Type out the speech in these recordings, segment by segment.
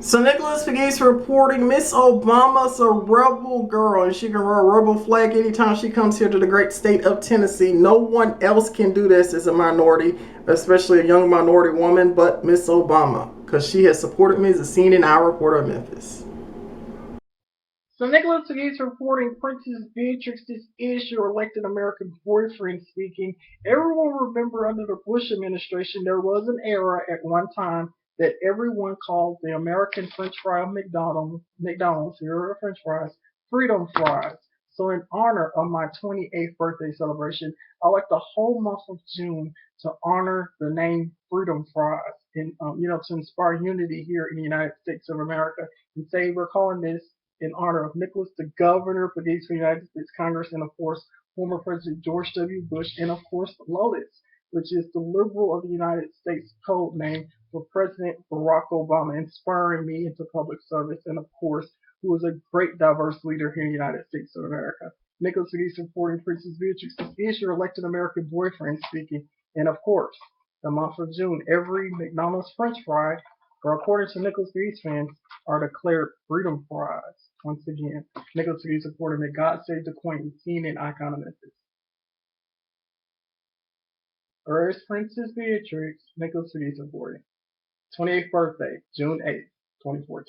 So Nicholas Pegues reporting Miss Obama's a rebel girl and she can wear a rebel flag anytime she comes here to the great state of Tennessee. No one else can do this as a minority, especially a young minority woman, but Miss Obama, because she has supported me as a CNN reporter of Memphis. So Nicholas Pegues reporting Princess Beatrix's is your elected American boyfriend speaking. Everyone remember under the Bush administration there was an era at one time that everyone called the American French fry of McDonald's, here are French fries, freedom fries. So in honor of my 28th birthday celebration, I like the whole month of June to honor the name Freedom Fries and to inspire unity here in the United States of America and say we're calling this in honor of Nicholas, the governor for the United States Congress, and of course, former President George W. Bush, and of course, Lotus, which is the liberal of the United States code name for President Barack Obama, inspiring me into public service, and of course, who is a great diverse leader here in the United States of America. Nicholas Pegues supporting Princess Beatrix is your elected American boyfriend speaking, and of course, the month of June, every McDonald's French fry, or according to Nicholas Pegues fans, are declared freedom fries. Once again, Nicholas Pegues supporting the God Save the Queen, CNN icon of Memphis. Where's Princess Beatrix? Nicholas Pegues supporting. 28th birthday, June 8th, 2014.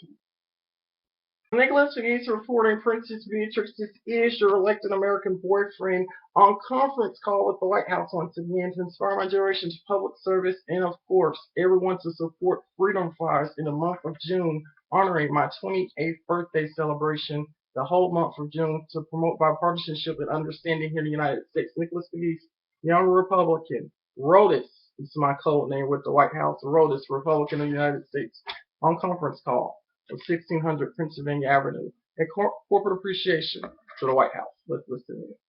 Nicholas Pegues reporting Princess Beatrix is your elected American boyfriend on conference call with the White House once again to inspire my generation to public service and, of course, everyone to support Freedom Fries in the month of June, honoring my 28th birthday celebration the whole month of June to promote bipartisanship and understanding here in the United States. Nicholas Pegues, young Republican, Rotus is my code name with the White House, Rotus, Republican of the United States, on conference call of 1600 Pennsylvania Avenue. A corporate appreciation to the White House. Let's listen to it.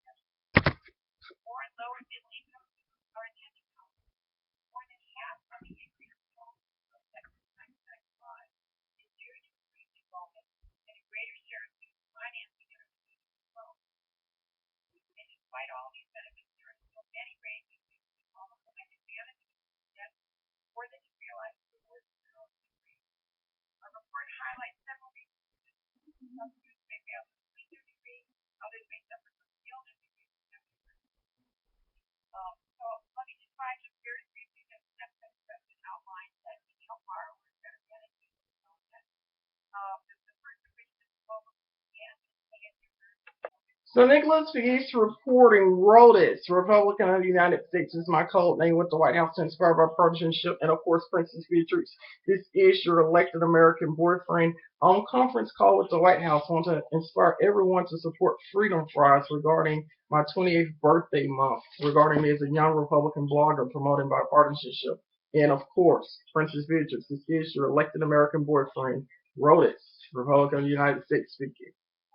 So Nicholas Pegues reporting Rotus, Republican of the United States, is my code name with the White House to inspire bipartisanship, and of course Princess Beatrix. This is your elected American boyfriend on conference call with the White House. I want to inspire everyone to support Freedom Fries regarding my 28th birthday month, regarding me as a young Republican blogger promoting bipartisanship. And of course, Princess Beatrix, this is your elected American boyfriend, Rotus, Republican of the United States speaking.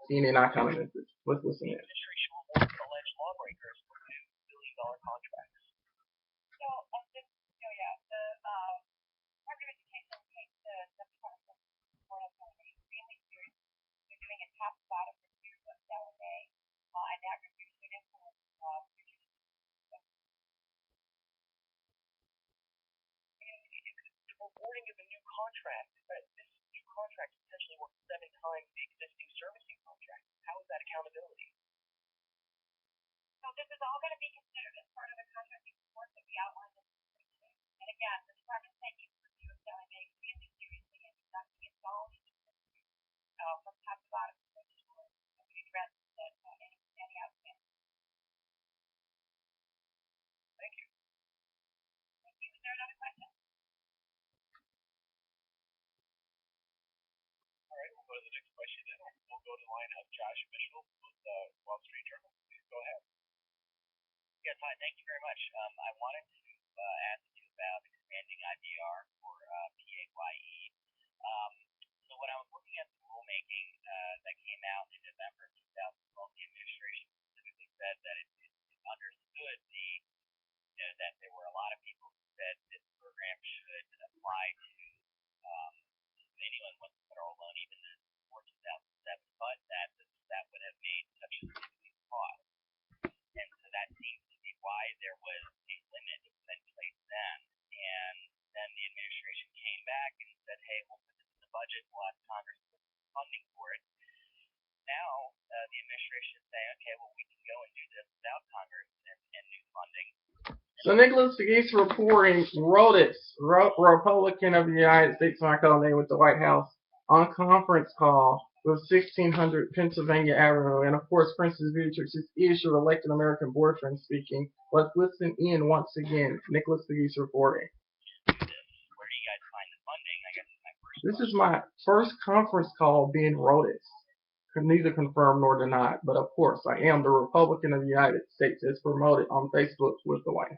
CNN icon of Memphis. Let's listen in. Awarding of a new contract, this new contract essentially works 7 times the existing servicing contract. How is that accountability? So this is all going to be considered as part of the contracting report that we outlined in the briefing. And again, the department taking review of LMA really seriously and conducting its own from top to bottom to make sure that we address any outstanding. Thank you. Thank you. Is there another question? All right, we'll go to the next question then. We'll go to the line of Josh Mitchell with the Wall Street Journal. Please go ahead. Yes, hi. Thank you very much. I wanted to ask you about expanding IBR for PAYE. So when I was looking at the rulemaking that came out in November of 2012, the administration specifically said that it understood that there were a lot of people who said this program should apply to anyone with a federal loan even before 2007, but that would have made such a significant cost. And so that seems to be why there was a limit in place then. And then the administration came back and said, hey, we'll put this in the budget, we'll Congress funding for it. Now the administration is saying, okay, well, we can go and do this without Congress and new funding. So Nicholas Pegues reporting Rhodes, Republican of the United States, my colleague with the White House, on conference call with 1600 Pennsylvania Avenue. And of course, Princess Beatrix is your elected American boyfriend speaking. Let's listen in once again. Nicholas Pegues reporting. Where do you guys find the funding? I guess is my first This question. is my first conference call being Rhodes. Neither confirmed nor denied, but of course, I am the Republican of the United States as promoted on Facebook with the White House.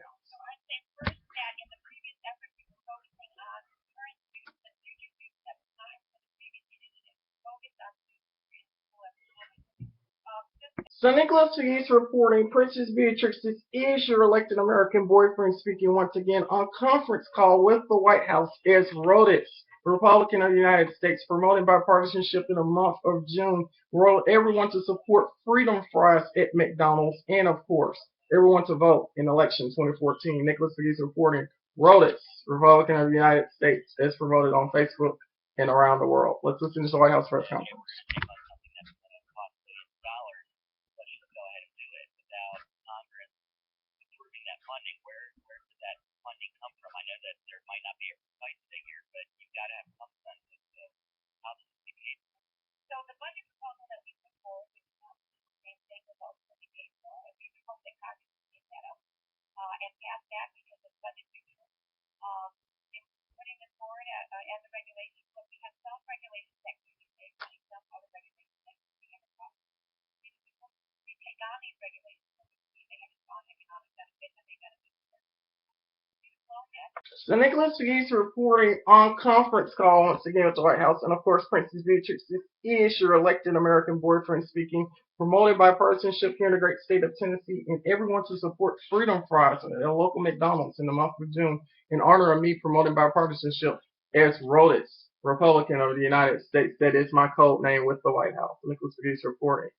So Nicholas Pegues reporting Princess Beatrix is your elected American boyfriend speaking once again on conference call with the White House as Rhodes, Republican of the United States, promoting bipartisanship in the month of June. Roll everyone to support freedom fries at McDonald's and of course everyone to vote in election 2014. Nicholas Pegues reporting Rhodes, Republican of the United States, as promoted on Facebook and around the world. Let's listen to the White House press conference. Funding, where does that funding come from? I know that there might not be a precise figure, but you've got to have some sense of how this is paid for. So the budget proposal that we put forward is not the same thing as ultimately paid for. We would hope that Congress would take that up and pass that because of budget neutral. In putting this forward as a regulation, so we have some regulations that can be paid for, some other regulations that can be under cost. We take on these regulations. So Nicholas Pegues reporting on conference call once again with the White House, and of course Princess Beatrix is your elected American boyfriend speaking, promoted bipartisanship here in the great state of Tennessee, and everyone to support freedom fries at a local McDonald's in the month of June in honor of me promoting bipartisanship as Rhodes, Republican of the United States. That is my code name with the White House. Nicholas Pegues reporting,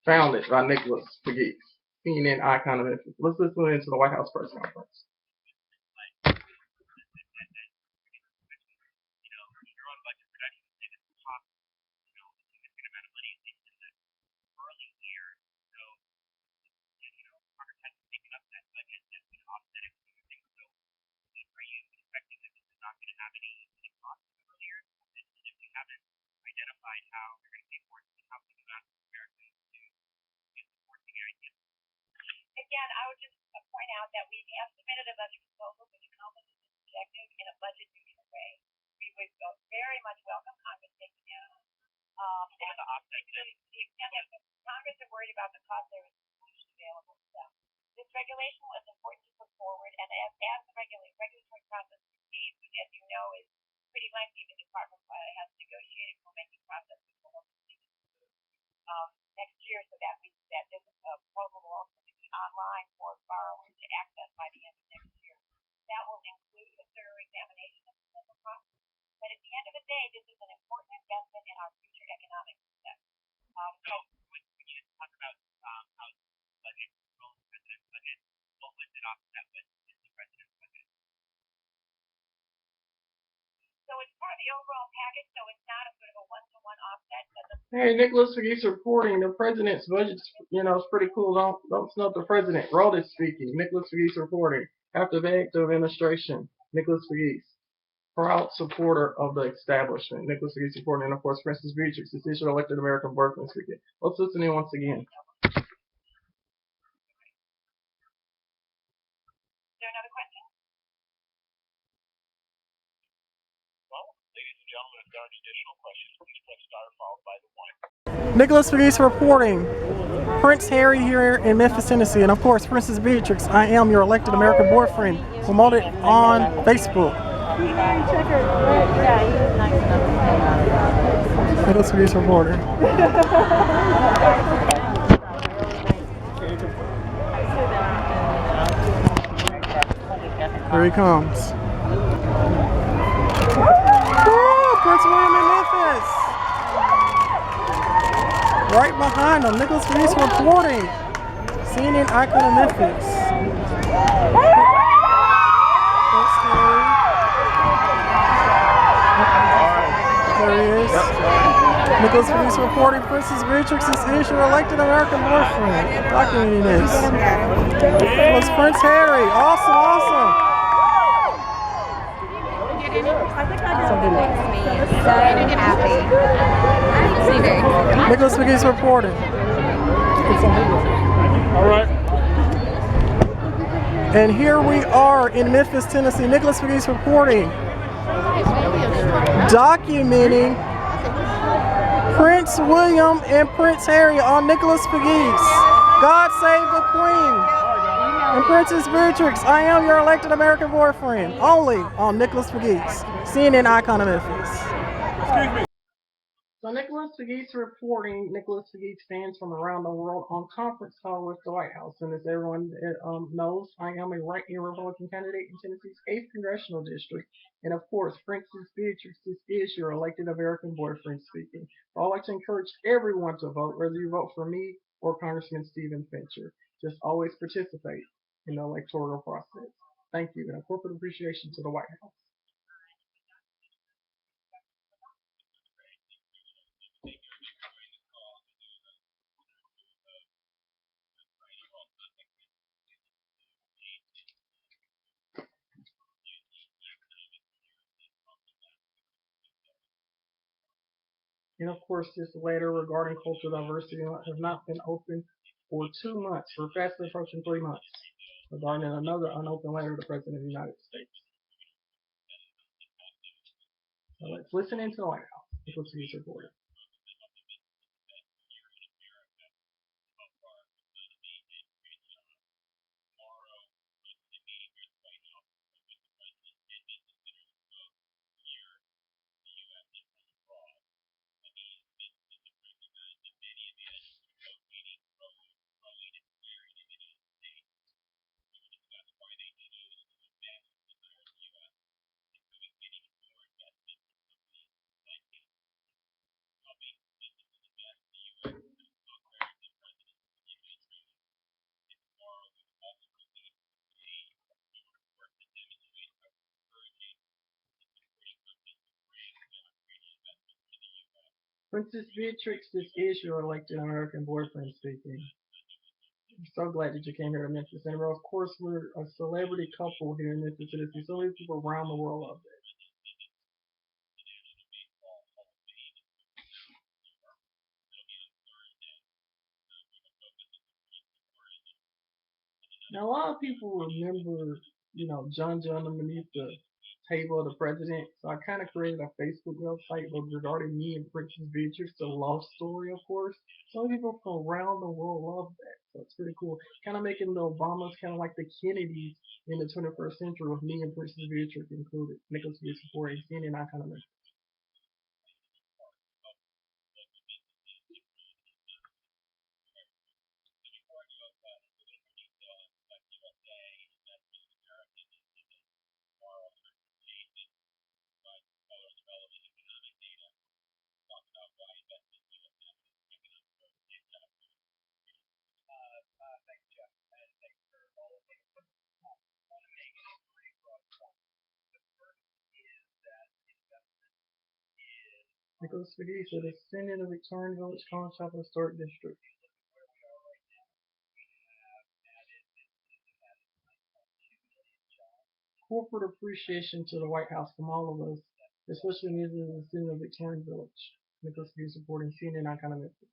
founded by Nicholas Pegues, CNN icon of interest. Let's listen into the White House press conference. Identified how you're going to pay for it and how people ask Americans to support the idea. Again, I would just point out that we have submitted a budget proposal which accomplishes this objective in a budget neutral way. We would very much welcome Congress taking that on. And the offset to the extent that Congress are worried about the cost, there is a solution available to them. This regulation was important to put forward, and as the regulatory process proceeds, which, as you know, is pretty lengthy, the department has negotiated rulemaking process with the local cities next year, so that means that this proposal will also be online for borrowers to access by the end of next year. That will include a thorough examination of the potential costs. But at the end of the day, this is an important investment in our future economic success. So we should talk about how the budget, the president's budget, what was it offset with the president's budget? So it's part of the overall package, so it's not a sort of a one-to-one offset. Hey, Nicholas Pegues reporting the president's budget. It's pretty cool. Don't snub the president. Rhodes speaking. Nicholas Pegues reporting after the act of administration. Nicholas Pegues, proud supporter of the establishment. Nicholas Pegues reporting, and of course, Princess Beatrix, the official elected American boyfriend speaking. Let's listen in once again. Nicholas Pegues reporting. Prince Harry here in Memphis, Tennessee, and of course, Princess Beatrix. I am your elected American boyfriend. Promoted on Facebook. Nicholas Pegues reporting. Here he comes. Woo! Prince William in Memphis. Right behind him, Nicholas Pegues reporting. CNN icon of Memphis. There he is. Nicholas Pegues reporting Princess Beatrix is your elected American boyfriend. Documenting this. It was Prince Harry. Awesome, awesome. Nicholas Pegues reporting. All right. And here we are in Memphis, Tennessee. Nicholas Pegues reporting, documenting Prince William and Prince Harry on Nicholas Pegues. God save the Queen. And Princess Beatrix, I am your elected American boyfriend. Only on Nicholas Pegues, CNN icon of Memphis. Excuse me. So Nicholas Pegues reporting, Nicholas Pegues fans from around the world on conference call with the White House. And as everyone knows, I am a right-wing Republican candidate in Tennessee's 8th Congressional District. And of course, Princess Beatrix is your elected American boyfriend speaking. So I'd like to encourage everyone to vote, whether you vote for me or Congressman Stephen Fincher. Just always participate in the electoral process. Thank you, and a corporate appreciation to the White House. And of course, this letter regarding cultural diversity has not been opened for 2 months. We're fast approaching 3 months regarding another unopened letter to the President of the United States. So let's listen into the White House. Nicholas Pegues reporting. Princess Beatrix, this is your elected American boyfriend speaking. I'm so glad that you came here to Memphis. And of course, we're a celebrity couple here in Memphis, Tennessee. So many people around the world love that. Now, a lot of people remember, John underneath the table of the president. So I kind of created a Facebook website regarding me and Princess Beatrix, the love story, of course. Some people from around the world love that. So it's pretty cool. Kind of making the Obamas kind of like the Kennedys in the 21st century with me and Princess Beatrix included. Nicholas Beatrix for 18 and I kind of Nicholas Pegues said it's in the Victorian Village Common Shop Historic District. Corporate appreciation to the White House from all of us, especially in the Victorian Village. Nicholas Pegues supporting CNN icon of Memphis.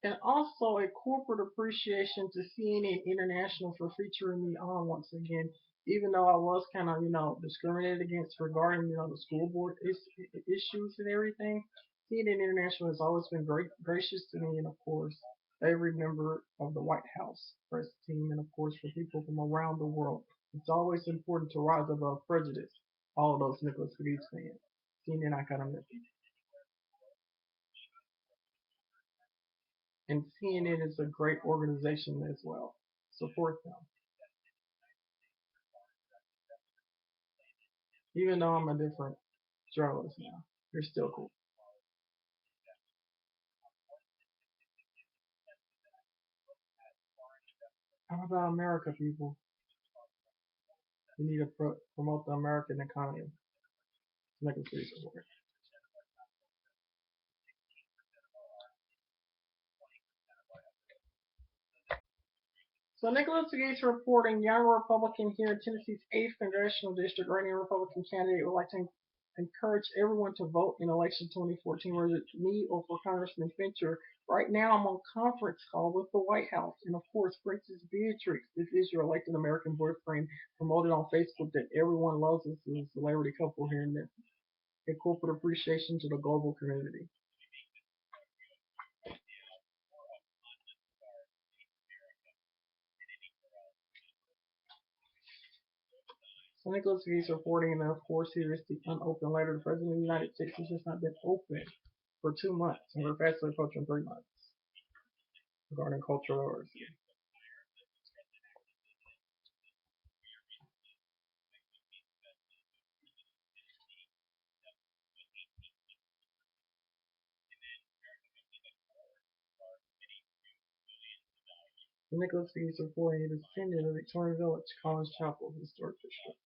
And also a corporate appreciation to CNN International for featuring me on once again. Even though I was kind of, discriminated against regarding, the school board issues and everything, CNN International has always been gracious to me, and of course, every member of the White House press team, and of course, for people from around the world. It's always important to rise above prejudice. All of those Nicholas Pegues fans. CNN, I kind of miss it. And CNN is a great organization as well. Support them. Even though I'm a different journalist now, you're still cool. How about America, people? We need to promote the American economy to make a free support. So Nicholas Gates reporting young Republican here in Tennessee's 8th congressional district, running Republican candidate would like to encourage everyone to vote in election 2014, whether it's me or for Congressman Fincher. Right now, I'm on conference call with the White House, and of course, Princess Beatrix. This is your elected American boyfriend, promoted on Facebook that everyone loves. This is a celebrity couple here in this. A corporate appreciation to the global community. So Nicholas Gates reporting, and of course, here is the unopened letter. The President of the United States has just not been open for 2 months, and we're fastly approaching 3 months regarding cultural diversity. The Nicholas Gates reporting it is attended the Victoria Village College Chapel Historic District.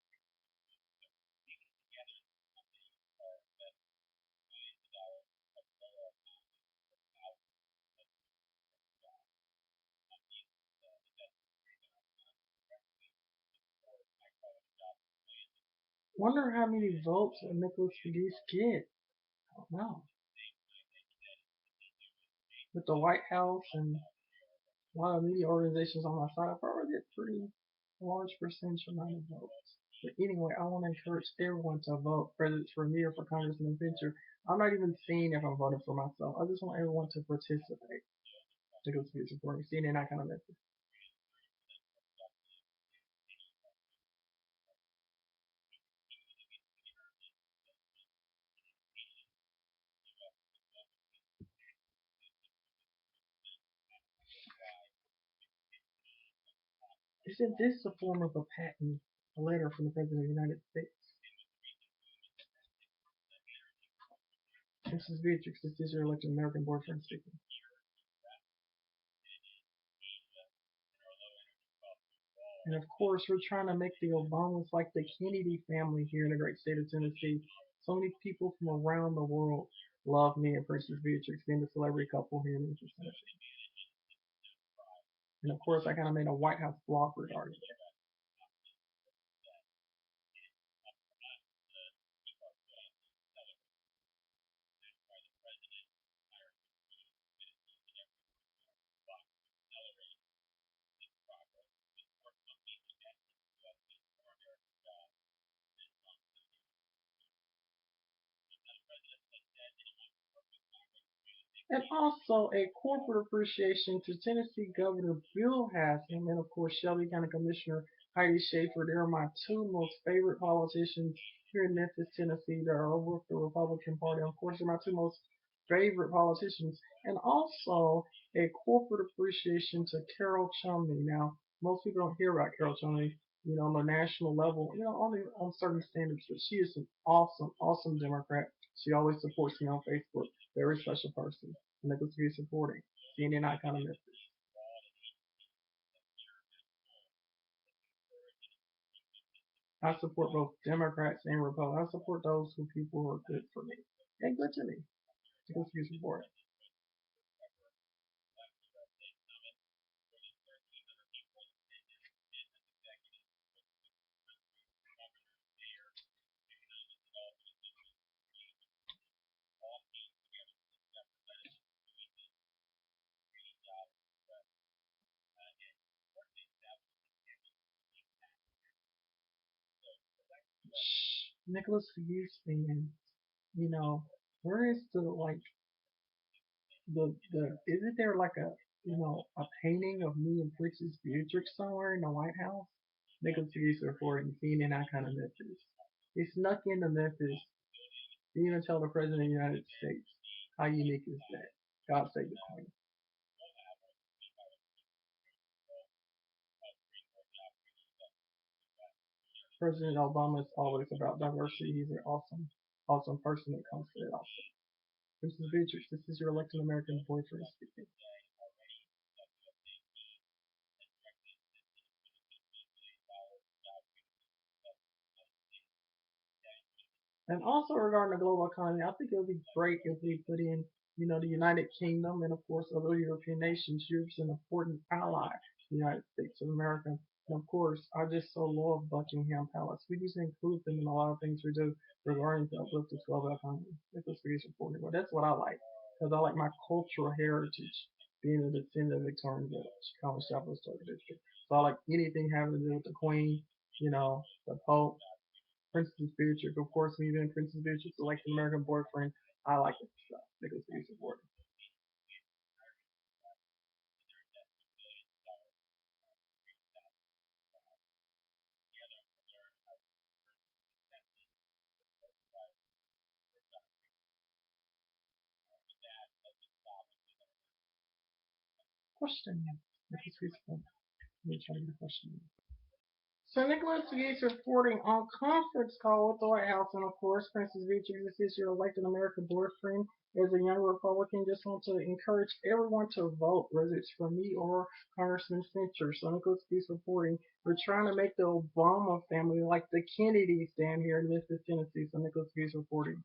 Wonder how many votes will Nicholas Gates get? I don't know. With the White House and a lot of media organizations on my side, I probably get pretty large percentage amount of votes. But anyway, I want to encourage everyone to vote, whether it's for me or for Congressman Fincher. I'm not even seeing if I'm voting for myself. I just want everyone to participate. To go to be supporting CNN, I kind of miss it. Isn't this a form of a patent? A letter from the President of the United States. Mrs. Beatrix, this is your elected American boyfriend speaking. And of course, we're trying to make the Obamas like the Kennedy family here in the great state of Tennessee. So many people from around the world love me and Princess Beatrix being the celebrity couple here in Memphis, Tennessee. And of course, I kind of made a White House blog regarding it. And also a corporate appreciation to Tennessee Governor Bill Haslam and of course Shelby County Commissioner Heidi Schaefer. They're my two most favorite politicians here in Memphis, Tennessee that are over with the Republican Party. Of course, they're my two most favorite politicians. And also a corporate appreciation to Carol Chumney. Now, most people don't hear about Carol Chumney, on the national level, only on certain standards, but she is an awesome, awesome Democrat. She always supports me on Facebook. Very special person. And that was to be supporting. CNN icon of Memphis. I support both Democrats and Republicans. I support those who people who are good for me and good to me. Because you support it. Nicholas Hughes fan, where is the isn't there like a painting of me and Princess Beatrix somewhere in the White House? Nicholas Hughes reporting seen in icon of Memphis. He snuck into Memphis. Didn't even tell the President of the United States. How unique is that? God save the Queen. President Obama is always about diversity. He's an awesome person that comes to it also. Princess Beatrix, this is your elected American boyfriend speaking. And also regarding the global economy, I think it would be great if we put in, the United Kingdom and of course other European nations. Europe's an important ally to the United States of America. And of course, I just so love Buckingham Palace. We just include them in a lot of things we do regarding the uplift of global economy. Nicholas Spears reporting. Well, that's what I like because I like my cultural heritage being a descendant of Victorian village, Common Chapel Historic District. So I like anything having to do with the Queen, the Pope, Princess Beatrix, of course, me being Princess Beatrix, like the American boyfriend, I like it stuff. Nicholas Beatrix supporting. Question. Nicholas Beatrix. Let me try to get a question. So Nicholas Gates reporting on conference call with the White House, and of course, Princess Beatrix, this is your elected American boyfriend. As a young Republican, just want to encourage everyone to vote, whether it's for me or Congressman Fincher. So Nicholas Gates reporting, we're trying to make the Obama family like the Kennedys down here in Memphis, Tennessee. So Nicholas Gates reporting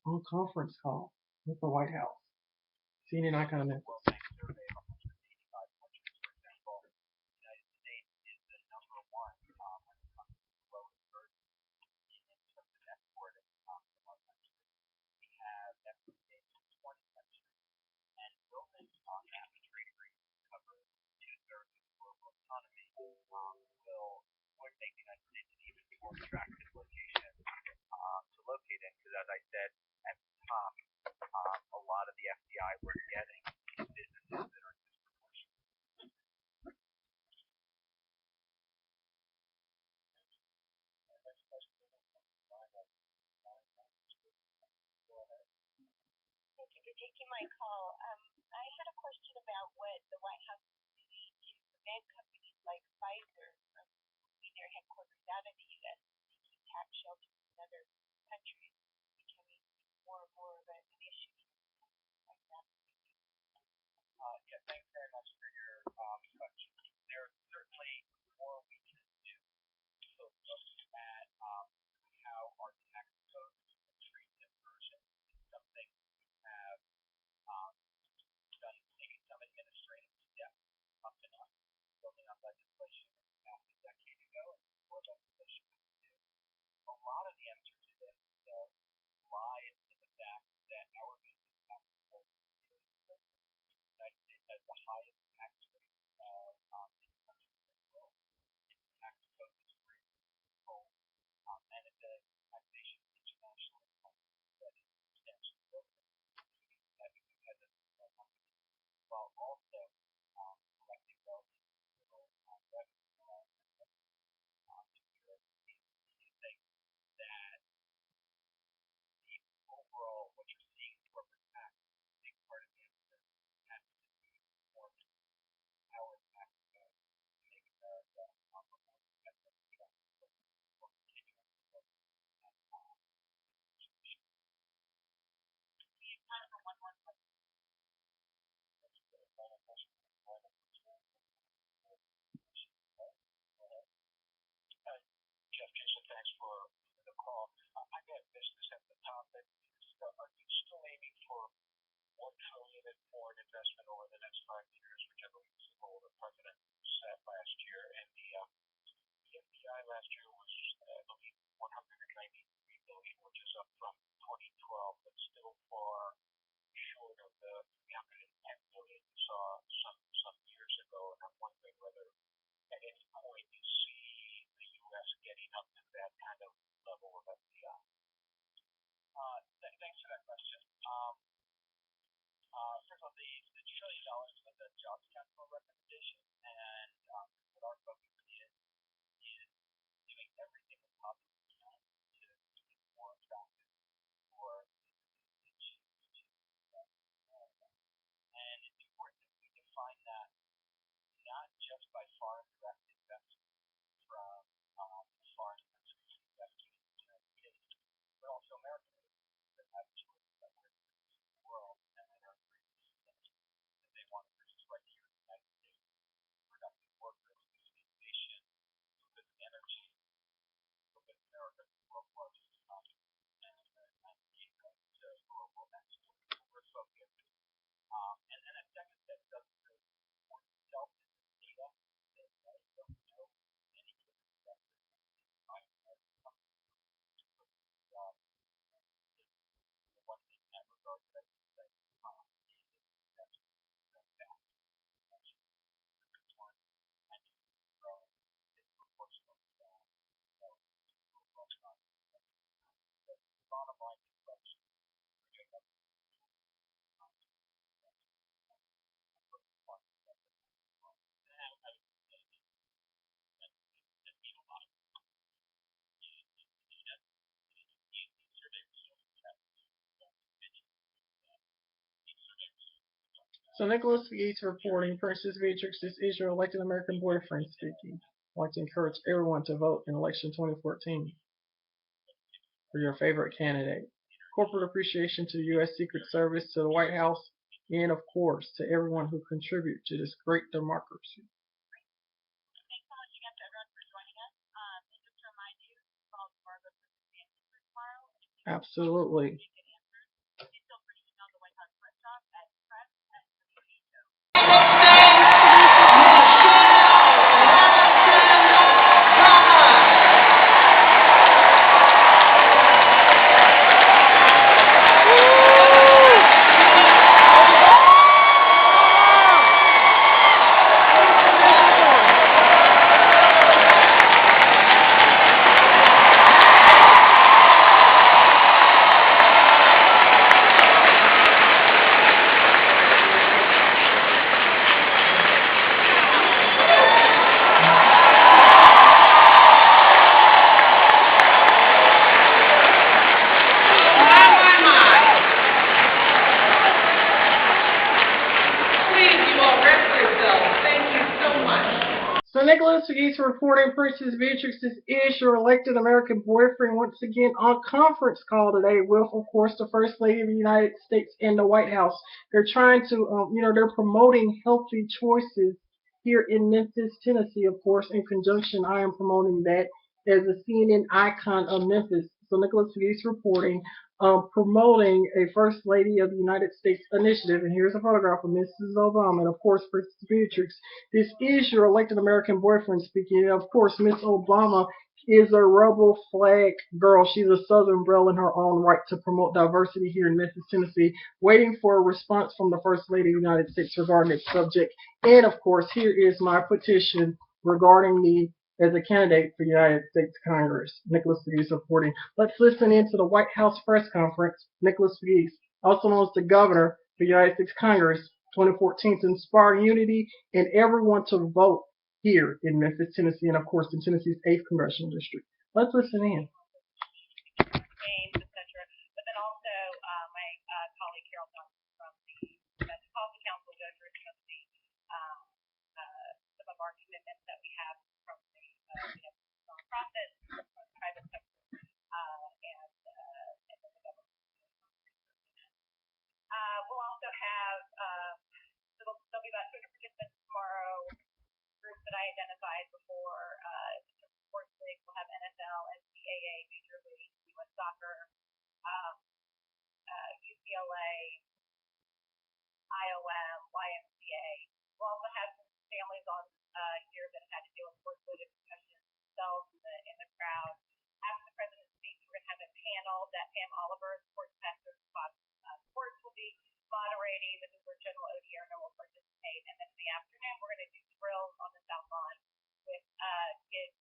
on conference call with the White House. CNN icon of Memphis. Would make the United States an even more attractive location to locate in. Because as I said at the top, a lot of the FDI we're getting is businesses that are Thank you for taking my call. I had a question about what the White House is doing to prevent companies like Pfizer from moving their headquarters out of the U.S. and seeking tax shelters in other countries, becoming more and more of an issue like that. yeah, thanks very much for your question. There's certainly more we can do. So looking at how our tax code treat diversion is something we have taken some administrative steps up and up, building on legislation passed a decade ago and more legislation we can do. A lot of the answer to this, though, lies in the fact that our business tax code is the United States has the highest tax rate of any country in the world. Its tax code is free control, and it's a taxation internationally that is substantially lower than competitive companies, while also collecting relatively little revenue to Europe. We think that the overall, what you're seeing in corporate tax, a big part of the answer has to do more with our tax code to make America more competitive for continuing to look at We have time for one more question. Jeff Jason, thanks for the call. I got business at the top. Are you still aiming for 1 trillion and more in investment over the next 5 years, whichever was the goal the president set last year? And the FDI last year was, I believe, 193 billion, which is up from 2012, but still far short of the 310 billion you saw some years ago. And I'm wondering whether at any point you see the U.S. getting up to that kind of level of FBI? Thanks for that question. First of all, the $1 trillion was a jobs council recommendation, and what our focus is doing everything we possibly can to make it more attractive for businesses to choose to invest in America. And it's important that we define that not just by foreign direct investment from foreign countries investing in the United States, but also American businesses that have choices that we're in the world and that are free to invest that they want to purchase right here in the United States. Productive workers, this innovation, this energy, with America, the world's largest economy, and the to global export. We're focused. And then a second step doesn't really support itself in the data that don't know any given sector. The one thing in that regard that I think that is that's very fast. This one, and growing disproportionately fast. So, the bottom line is question. We're doing So Nicholas Pegues reporting, Princess Beatrix, this is your elected American boyfriend speaking. I'd like to encourage everyone to vote in election 2014 for your favorite candidate. Corporate appreciation to the U.S. Secret Service, to the White House, and of course to everyone who contributes to this great democracy. Thanks so much again to everyone for joining us. And just to remind you, follow Margaret for the answers for tomorrow. Absolutely. Please feel free to email the White House press shop at press@WHO. So Nicholas Pegues reporting, Princess Beatrix, this is your elected American boyfriend once again on conference call today with, of course, the First Lady of the United States and the White House. They're trying to, they're promoting healthy choices here in Memphis, Tennessee, of course. In conjunction, I am promoting that as a CNN icon of Memphis. So Nicholas Pegues reporting, promoting a First Lady of the United States initiative. And here's a photograph of Mrs. Obama and, of course, Princess Beatrix. This is your elected American boyfriend speaking. And, of course, Miss Obama is a rebel flag girl. She's a Southern belle in her own right to promote diversity here in Memphis, Tennessee, waiting for a response from the First Lady of the United States regarding this subject. And, of course, here is my petition regarding me as a candidate for United States Congress. Nicholas Pegues reporting. Let's listen in to the White House press conference. Nicholas Pegues, also known as the governor for United States Congress 2014, to inspire unity and everyone to vote here in Memphis, Tennessee, and of course in Tennessee's 8th Congressional District. Let's listen in. Games, etc. But then also my colleague Carol Johnson from the Policy Council will go through some of our commitments that we have from the nonprofit, from the private sector, and then the government. We'll also have there'll be about 200 participants tomorrow. Groups that I identified before. Sports league. We'll have NFL, NCAA, Major League, U.S. Soccer, UCLA, IOM, YMCA. We'll also have some families on here that had to deal with sports-related discussions themselves in the crowd. After the president's speech, we're going to have a panel that Pam Oliver, sports pastor, sports, will be moderating. This is where General Odierno will participate. And then in the afternoon, we're going to do drills on the South Lawn with kids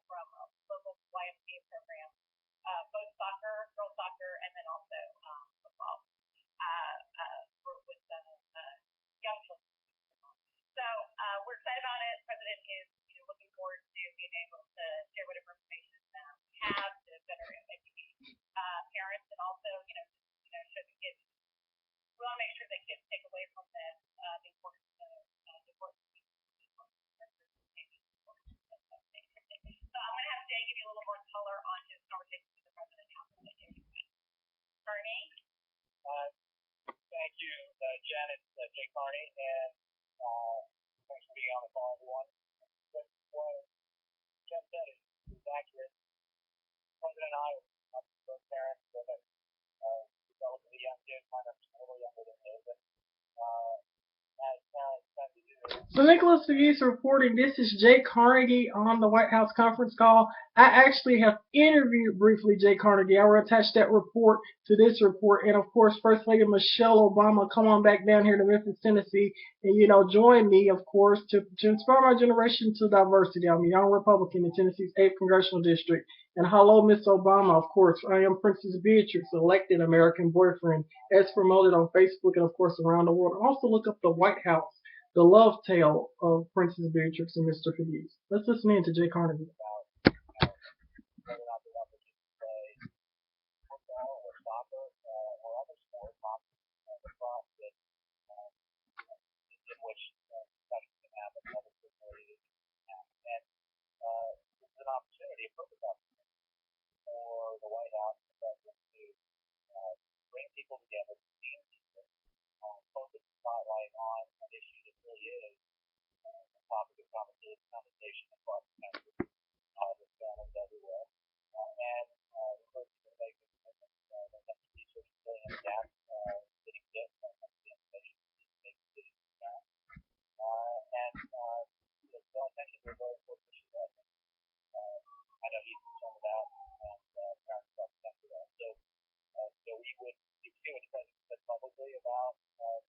from local YMCA being able to share whatever information we have to better educate parents, and also, show the kids. We want to make sure that kids take away from this the importance of So I'm going to have Jay give you a little more color on his conversation with the president. Bernie. Thank you, Janet, Jay Carney, and thanks for being on the call, everyone. What Jen said is accurate. The president and I are both parents with a relatively young kid, kind of a little younger than his, and as parents tend to do. So Nicholas Pegues reporting, this is Jay Carnegie on the White House conference call. I actually have interviewed briefly Jay Carnegie. I will attach that report to this report. And of course, First Lady Michelle Obama, come on back down here to Memphis, Tennessee, and join me, of course, to inspire my generation to diversity. I'm a young Republican in Tennessee's 8th Congressional District. And hello, Miss Obama, of course. I am Princess Beatrix, elected American boyfriend, as promoted on Facebook and of course around the world. Also look up the White House. The Love Tale of Princess Beatrix and Mr. Pegues. Let's listen in to Jay Carnegie. Whether or not they want to play football or soccer or other sports, across in which discussions can happen, other facilities can happen. And this is an opportunity, a perfect opportunity for the White House and the president to bring people together, team people, focus the spotlight on an issue that really is the topic of conversation across the country. There's families everywhere, and the person to make a commitment when it comes to research filling in the gaps that exist when it comes to the information to make decisions now. And the intention is a very important issue that I know he's concerned about, and parents are concerned about. So we would see what the president said publicly about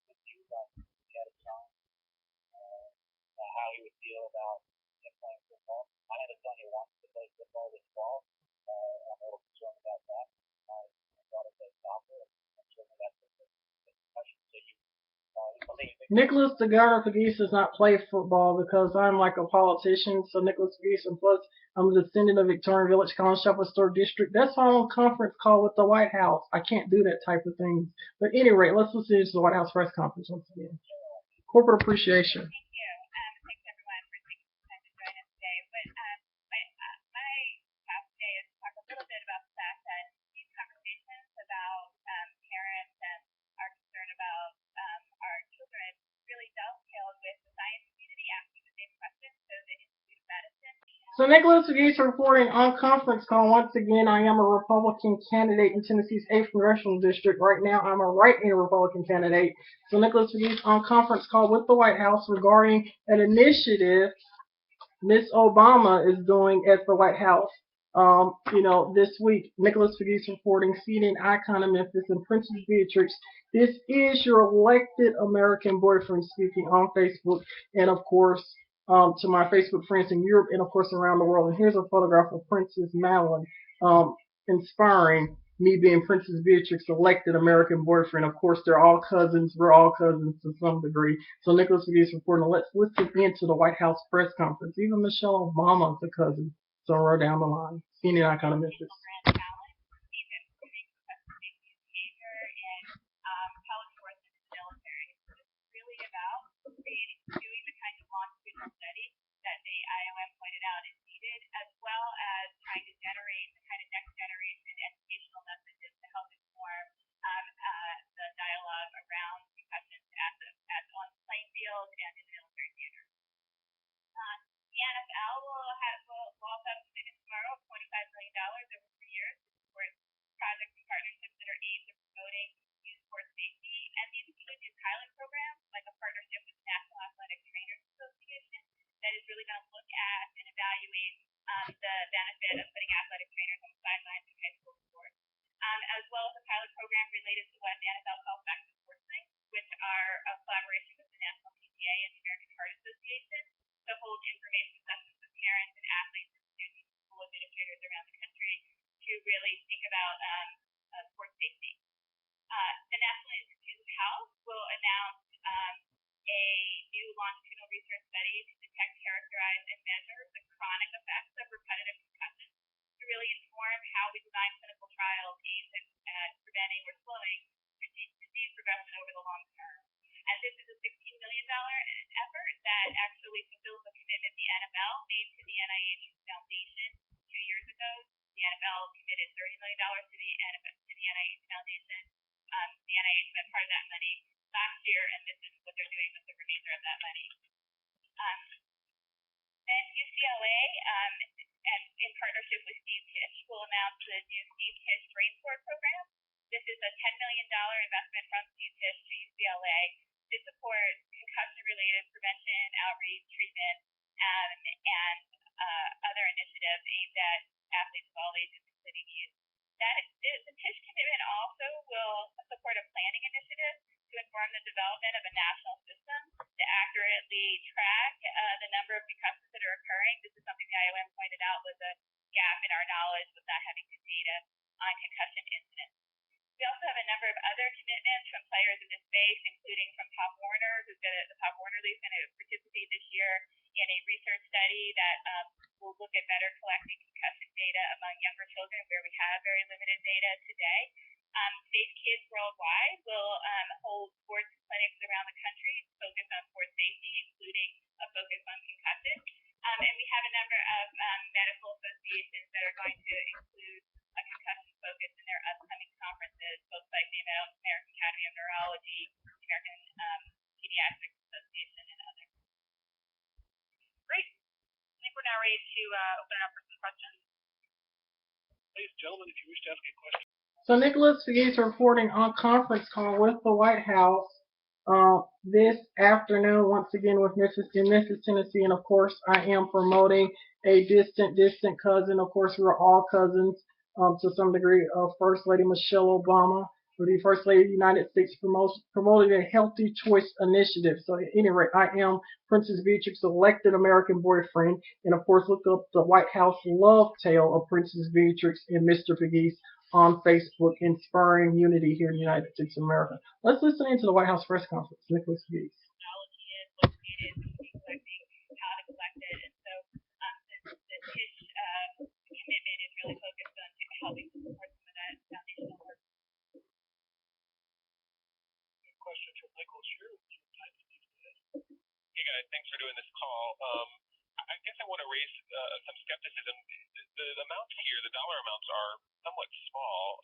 his views on the head of time, how he would feel about playing football. I had a son who wants to play football this fall. I'm a little concerned about that. I thought it was soccer, and certainly that's a discussion. So something you think. Nicholas the Governor Pegues does not play football because I'm like a politician. So Nicholas Pegues, and plus I'm a descendant of Victorian Village, Collins Chapel Historic District. That's why I'm on conference call with the White House. I can't do that type of thing. But at any rate, let's listen to the White House press conference once again. Corporate appreciation. So Nicholas Pegues reporting on conference call once again. I am a Republican candidate in Tennessee's 8th Congressional District. Right now, I'm a write-in Republican candidate. So Nicholas Pegues on conference call with the White House regarding an initiative Miss Obama is doing at the White House. This week, Nicholas Pegues reporting, CNN icon of Memphis and Princess Beatrix. This is your elected American boyfriend speaking on Facebook, and of course, to my Facebook friends in Europe and of course around the world. And here's a photograph of Princess Madeline, inspiring me being Princess Beatrix, elected American boyfriend. Of course, they're all cousins. We're all cousins to some degree. So Nicholas Pegues reporting. Let's listen into the White House press conference. Even Michelle Obama is a cousin. Somewhere down the line. CNN icon of Memphis. chronic effects of repetitive concussion to really inform how we design clinical trials aimed at preventing or slowing disease progression over the long term. And this is a $16 million effort that actually fulfills a commitment the NFL made to the NIH Foundation 2 years ago. The NFL committed $30 million to the NIH Foundation. The NIH spent part of that money last year, and this is what they're doing with the remainder of that money. Then UCLA, and in partnership with Steve Tisch, will announce the new Steve Tisch Brain Sport program. This is a $10 million investment from Steve Tisch to UCLA to support concussion-related prevention, outreach, treatment, and other initiatives aimed at athletes of all ages, including youth. The Tisch commitment also will support a planning initiative to inform the development of a national system to accurately track the number of concussions that are occurring. This is something the IOM pointed out was a gap in our knowledge with not having good data on concussion incidents. We also have a number of other commitments from players in this space, including from Pop Warner, the Pop Warner League is going to participate this year in a research study that will look at better collecting concussion data among younger children where we have very limited data today. Safe Kids Worldwide will hold sports clinics around the country focused on sports safety, including a focus on concussion. And we have a number of medical associations that are going to include a concussion focus in their upcoming conferences, both like the American Academy of Neurology, the American Pediatrics Association, and others. Great. I think we're now ready to open it up for some questions. Ladies and gentlemen, if you wish to ask a question. So Nicholas Pegues reporting on conference call with the White House this afternoon, once again with in Memphis, Tennessee, and of course I am promoting a distant cousin. Of course, we're all cousins to some degree of First Lady Michelle Obama, who the First Lady of the United States promoting a Healthy Choice Initiative. So at any rate, I am Princess Beatrix's elected American boyfriend, and of course look up the White House love tale of Princess Beatrix and Mr. Pegues on Facebook, inspiring unity here in the United States of America. Let's listen into the White House press conference. Nicholas Pegues. Technology is, what it is, collecting, how to collect it, and so the Tisch commitment is really focused on helping to support some of that foundational work. Question from Nicholas here. Hey guys, thanks for doing this call. I guess I want to raise some skepticism. The amounts here, the dollar amounts are somewhat small.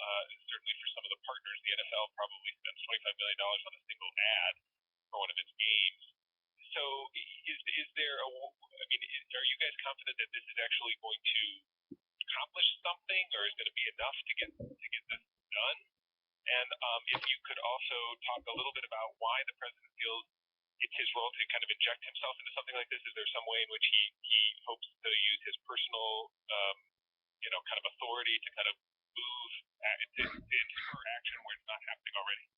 Certainly for some of the partners, the NFL probably spends $25 million on a single ad for one of its games. So is there are you guys confident that this is actually going to accomplish something, or is going to be enough to get this done? And if you could also talk a little bit about why the president feels it's his role to kind of inject himself into something like this. Is there some way in which he hopes to use his personal, kind of authority to kind of move to spur action where it's not happening already?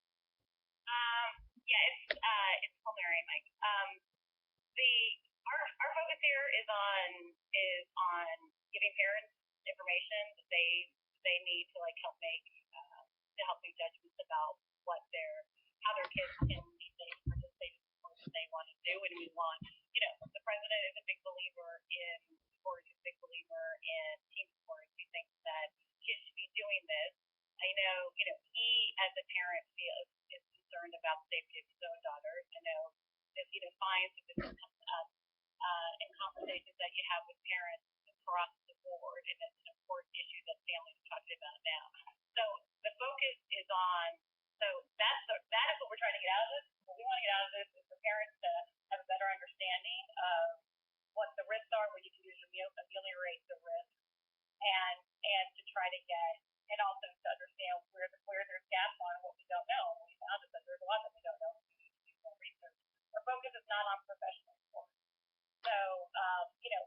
It's preliminary, Mike. Our focus here is on giving parents information that they need to help make judgments about how their kids can be safe, participate in sports that they want to do, and we want, the president is a big believer in sports, is a big believer in team sports. He thinks that kids should be doing this. I know, he as a parent is concerned about the safety of his own daughters. I know that he defines that this comes up in conversations that you have with parents across the board, and it's an important issue that families are talking about now. So the focus is on, that is what we're trying to get out of this. What we want to get out of this is for parents to have a better understanding of what the risks are, what you can do to ameliorate the risks, and to try to get, and also to understand where there's gaps on what we don't know. We found that there's a lot that we don't know. We need to do more research. Our focus is not on professional sports. So,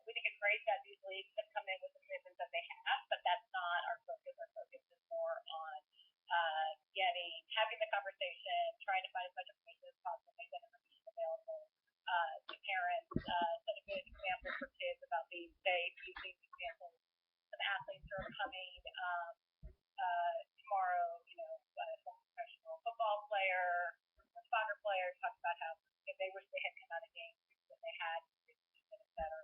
we think it's great that these leagues have come in with the commitments that they have, but that's not our focus. Our focus is more on having the conversation, trying to find as much information as possible, make that information available to parents, set a good example for kids about being safe, using examples of athletes who are coming tomorrow, some professional football player, or soccer player, talk about how if they wish they had come out of games when they had been better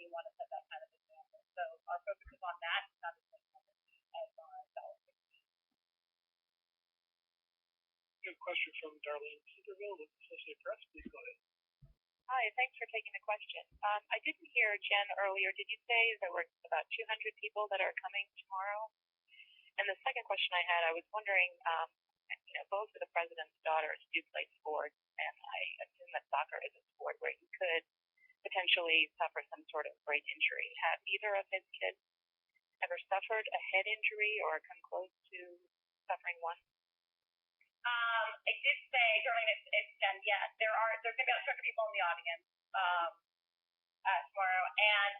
you want to set that kind of example. So our focus is on that, not as much as on dollar. We have a question from Darlene Centerville with Associated Press. Please go ahead. Hi, thanks for taking the question. I didn't hear Jen earlier. Did you say there were about 200 people that are coming tomorrow? And the second question I had, I was wondering, both of the president's daughters do play sports, and I assume that soccer is a sport where you could potentially suffer some sort of brain injury. Have either of his kids ever suffered a head injury or come close to suffering one? I did say during it's done. Yes, there's gonna be about 200 people in the audience tomorrow, and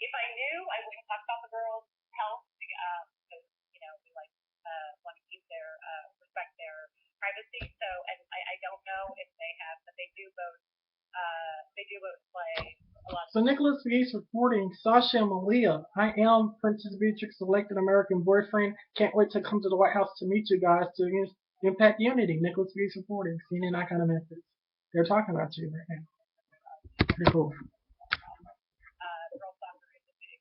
if I knew, I wouldn't talk about the girls' health because we like want to keep their respect their privacy. So, and I don't know if they have, but they do both play a lot. So Nicholas Pegues reporting, Sasha and Malia, I am Princess Beatrix's elected American boyfriend. Can't wait to come to the White House to meet you guys to impact unity. Nicholas Pegues reporting, CNN Icon of Memphis. They're talking about you right now. Pretty cool. Girls soccer is a big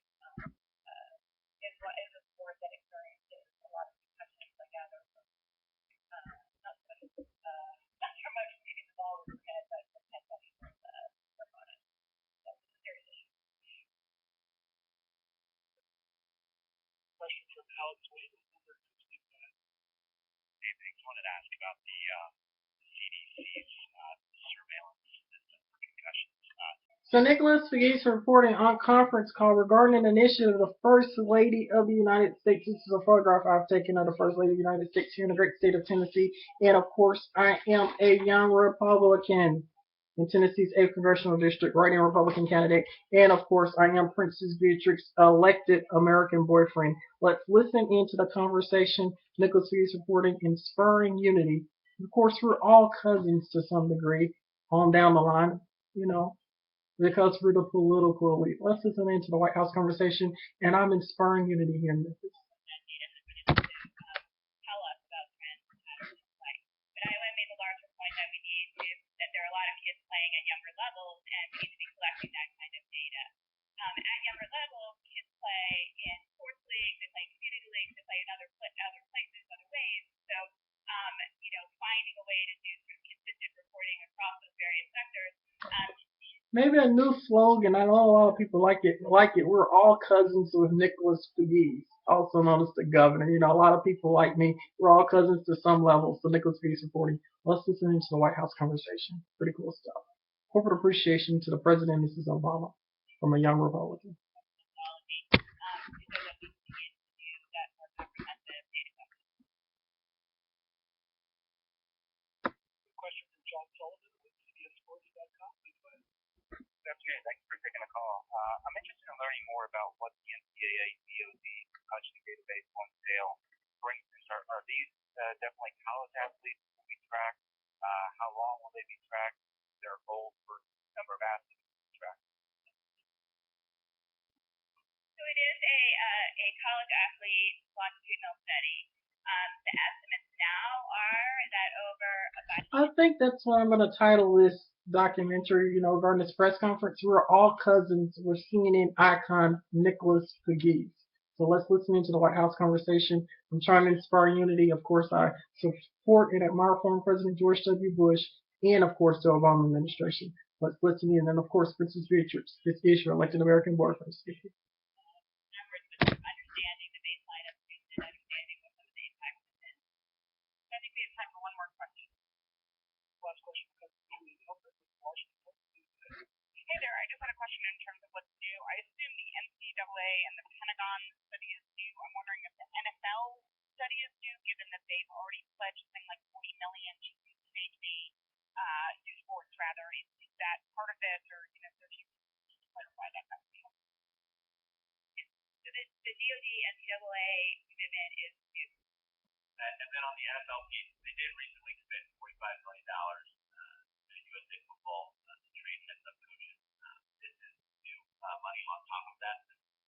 is a sport that experiences a lot of concussions. I gather from not so much hitting the ball with your head, but from head butting work on it. That's a serious issue. Question from Alex Wayne. Hey, thanks. Wanted to ask about the CDC's surveillance system for concussions. So Nicholas Pegues reporting on conference call regarding an initiative of the First Lady of the United States. This is a photograph I've taken of the First Lady of the United States here in the great state of Tennessee. And of course, I am a young Republican in Tennessee's 8th Congressional District, writing Republican candidate. And of course, I am Princess Beatrix's elected American boyfriend. Let's listen into the conversation. Nicholas Pegues reporting, inspiring unity. Of course, we're all cousins to some degree on down the line, because we're the political elite. Let's listen into the White House conversation, and I'm inspiring unity here in Memphis. Tell us about trends like. But I made the larger point that we need that there are a lot of kids playing at younger levels, and we need to be collecting that kind of data. At younger levels, kids play in sports leagues, they play in community leagues, they play in other places, other ways. So, finding a way to do sort of consistent reporting across those various sectors. Maybe a new slogan. I know a lot of people like it. We're all cousins with Nicholas Pegues, also known as the governor. A lot of people like me. We're all cousins to some level. So Nicholas Pegues reporting. Let's listen into the White House conversation. Pretty cool stuff. Corporate appreciation to the President, Mrs. Obama, from a young Republican. Question from John Sullivan with CBSSports.com. Please go ahead. Good afternoon. Thanks for taking the call. I'm interested in learning more about what the NCAA DOD concussion database on sale brings. Are these definitely college athletes who will be tracked? How long will they be tracked? Is there a goal for number of athletes to be tracked? So it is a college athlete longitudinal study. The estimates now are that over about. I think that's what I'm going to title this documentary, regarding this press conference. We're all cousins with CNN icon Nicholas Pegues. So let's listen into the White House conversation. I'm trying to inspire unity. Of course, I support and admire former President George W. Bush and, of course, the Obama administration. Let's listen in. And, of course, Princess Beatrix. This is your elected American boyfriend speaking. Understanding the baseline of students and understanding what some of the impacts have been. I think we have time for one more question. Last question comes from Julie Hilbert with Washington Post. Hey there, I just had a question in terms of what's new. I assume the NCAA and the Pentagon study is new. I'm wondering if the NFL study is new, given that they've already pledged something like $40 million to youth sports, rather. Is that part of this, or so if you can clarify that kind of thing? So the DoD NCAA commitment is new. And then on the NFL piece, they did recently spend $45 million to USA football to train heads up coaches. This is new money on top of that.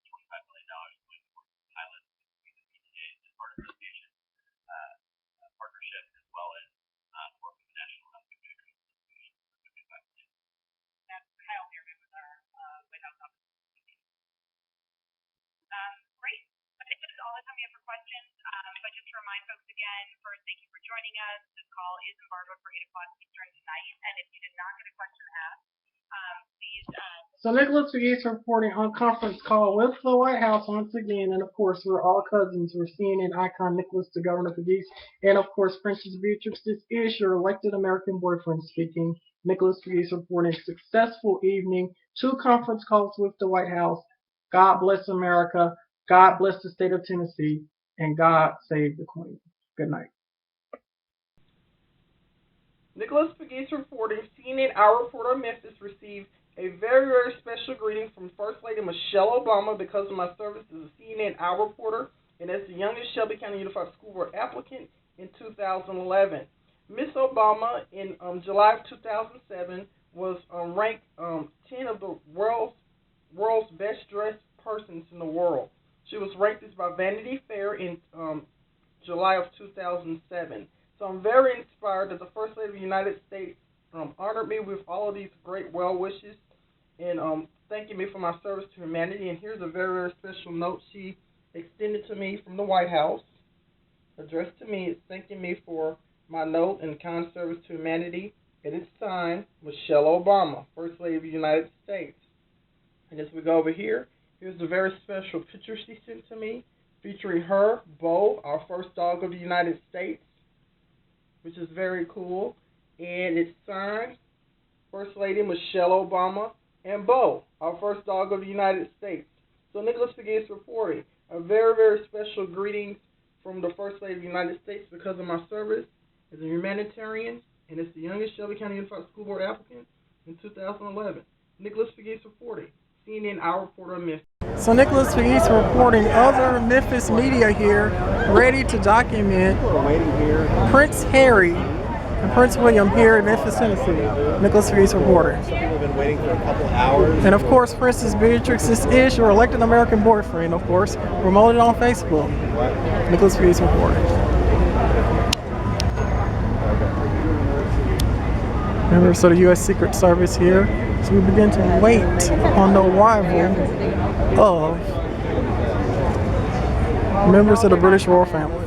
$25 million going towards pilots between the PTAs as part of the association partnership, as well as work with the National Olympic Association. That's Kyle Bierman with our White House office. it for questions. But just to remind folks again, first, thank you for joining us. This call is embargoed for 8 o'clock Eastern tonight. And if you did not get a question asked, please. So Nicholas Pegues reporting on conference call with the White House once again, and of course we're all cousins. We're CNN icon Nicholas to Governor Pegues, and of course Princess Beatrix. This is your elected American boyfriend speaking. Nicholas Pegues reporting successful evening, 2 conference calls with the White House. God bless America. God bless the state of Tennessee, and God save the Queen. Good night. Nicholas Pegues reporting, CNN Our Reporter Memphis received a very, very special greeting from First Lady Michelle Obama because of my service as a CNN Our Reporter and as the youngest Shelby County Unified School Board applicant in 2011. Miss Obama in July of 2007 was ranked 10 of the world's best dressed persons in the world. She was ranked this by Vanity Fair in July of 2007. So I'm very inspired that the First Lady of the United States honored me with all of these great well wishes and thanking me for my service to humanity. And here's a very, very special note she extended to me from the White House, addressed to me. It's thanking me for my note and kind service to humanity. And it's signed Michelle Obama, First Lady of the United States. And as we go over here, here's a very special picture she sent to me featuring her, Bo, our first dog of the United States, which is very cool. And it's signed First Lady Michelle Obama and Bo, our first dog of the United States. So Nicholas Pegues reporting a very, very special greetings from the First Lady of the United States because of my service as a humanitarian and as the youngest Shelby County Unified School Board applicant in 2011. Nicholas Pegues reporting, CNN Our Reporter Memphis. So Nicholas Pegues reporting other Memphis media here, ready to document Prince Harry and Prince William here in Memphis, Tennessee. Nicholas Pegues reporting. We've been waiting for a couple hours. And of course, Princess Beatrix, this is your elected American boyfriend, of course, promoted on Facebook. Nicholas Pegues reporting. Members of the U.S. Secret Service here. So we begin to wait on the arrival of members of the British royal family.